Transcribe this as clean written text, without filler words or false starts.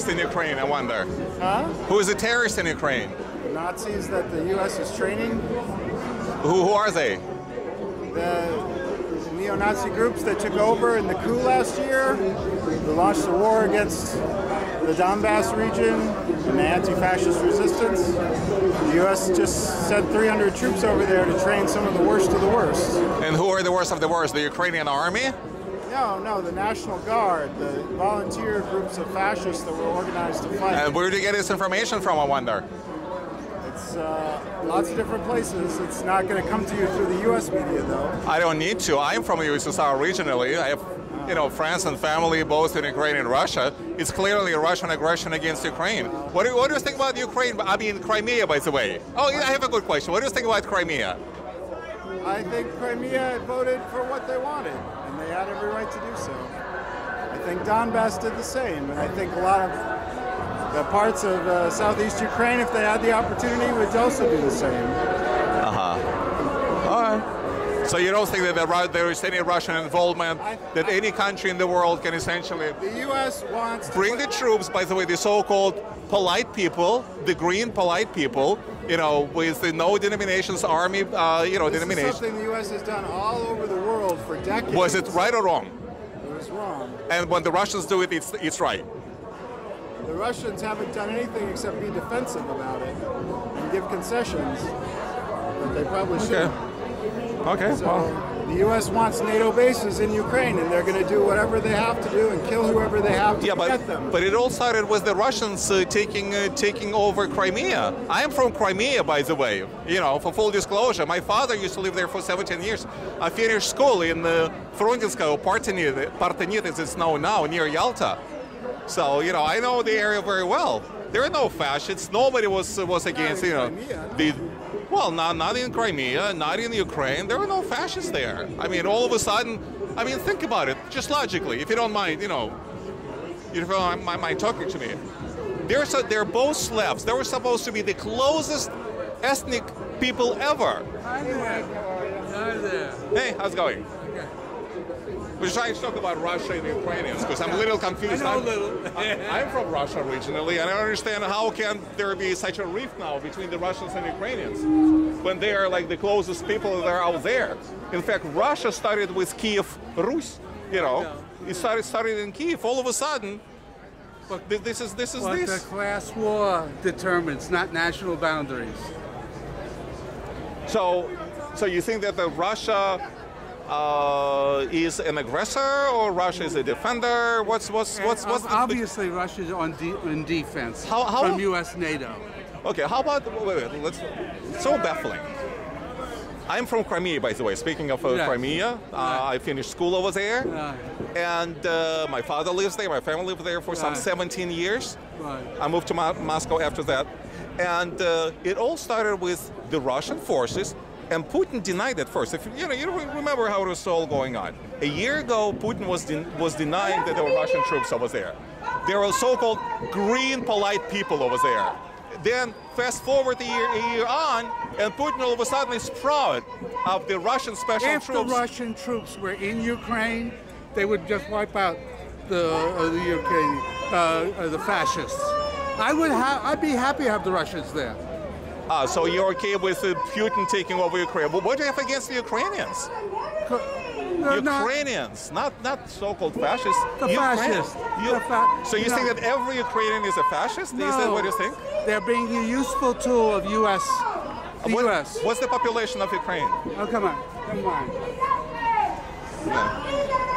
terrorist in Ukraine, I wonder? Huh? Who is a terrorist in Ukraine? Nazis that the U.S. is training. Who are they? The neo-Nazi groups that took over in the coup last year. They launched a war against the Donbass region and the anti-fascist resistance. The U.S. just sent 300 troops over there to train some of the worst of the worst. And who are the worst of the worst? The Ukrainian army? No, the National Guard, the volunteer groups of fascists that were organized to fight. And where do you get this information from, I wonder? It's lots of different places. It's not going to come to you through the U.S. media, though. I don't need to. I'm from the USSR originally. I have, friends and family both in Ukraine and Russia. It's clearly a Russian aggression against Ukraine. What do you think about Ukraine? I mean, Crimea, by the way. Oh, yeah, I have a good question. What do you think about Crimea? I think Crimea voted for what they wanted, and they had every right to do so. I think Donbass did the same, and I think a lot of the parts of southeast Ukraine, if they had the opportunity, would also do the same. All right. So you don't think that there is any Russian involvement, that any country in the world can essentially... The U.S. wants to bring the troops, by the way, the so-called polite people, the green polite people, with the no denominations army, denomination. This is something the U.S. has done all over the world for decades. Was it right or wrong? It was wrong. And when the Russians do it, it's right. The Russians haven't done anything except be defensive about it and give concessions, but they probably should. Okay. So the U.S. wants NATO bases in Ukraine, and they're going to do whatever they have to do and kill whoever they have to get them. But it all started with the Russians taking over Crimea. I am from Crimea, by the way. For full disclosure, my father used to live there for 17 years. I finished school in Frontinskaya, Partenit, as it's known now, near Yalta. So I know the area very well. There are no fascists. Nobody was against Well, not in Crimea, not in Ukraine. There were no fascists there. I mean, all of a sudden, think about it, just logically, if you don't mind, if you don't mind talking to me. They're both Slavs. They were supposed to be the closest ethnic people ever. Hi there. Hi there. Hey, how's it going? We're trying to talk about Russia and the Ukrainians because I'm a little confused. I know a little. I'm from Russia originally, and I don't understand how can there be such a rift now between the Russians and Ukrainians when they are like the closest people that are out there. In fact, Russia started with Kiev Rus. It started in Kiev. All of a sudden, this is what the class war determines, not national boundaries. So you think that Russia is an aggressor, or Russia is a defender? What's obviously Russia is in defense from U.S. NATO. Okay, how about so baffling. I'm from Crimea, by the way. Speaking of Crimea, I finished school over there, and my father lives there. My family lived there for some 17 years. I moved to Moscow after that, and it all started with the Russian forces. And Putin denied it first. If you remember how it was all going on. A year ago, Putin was denying that there were Russian troops over there. There were so-called green, polite people over there. Then fast forward a year on, and Putin all of a sudden is proud of the Russian special troops. If the Russian troops were in Ukraine, they would just wipe out the fascists. I'd be happy to have the Russians there. So you're okay with Putin taking over Ukraine? But what do you have against the Ukrainians? Ukrainians, not so-called fascists. The fascists. So you think that every Ukrainian is a fascist? No, is that what you think? They're being a useful tool of U.S. What's the population of Ukraine? Oh, come on. Yeah.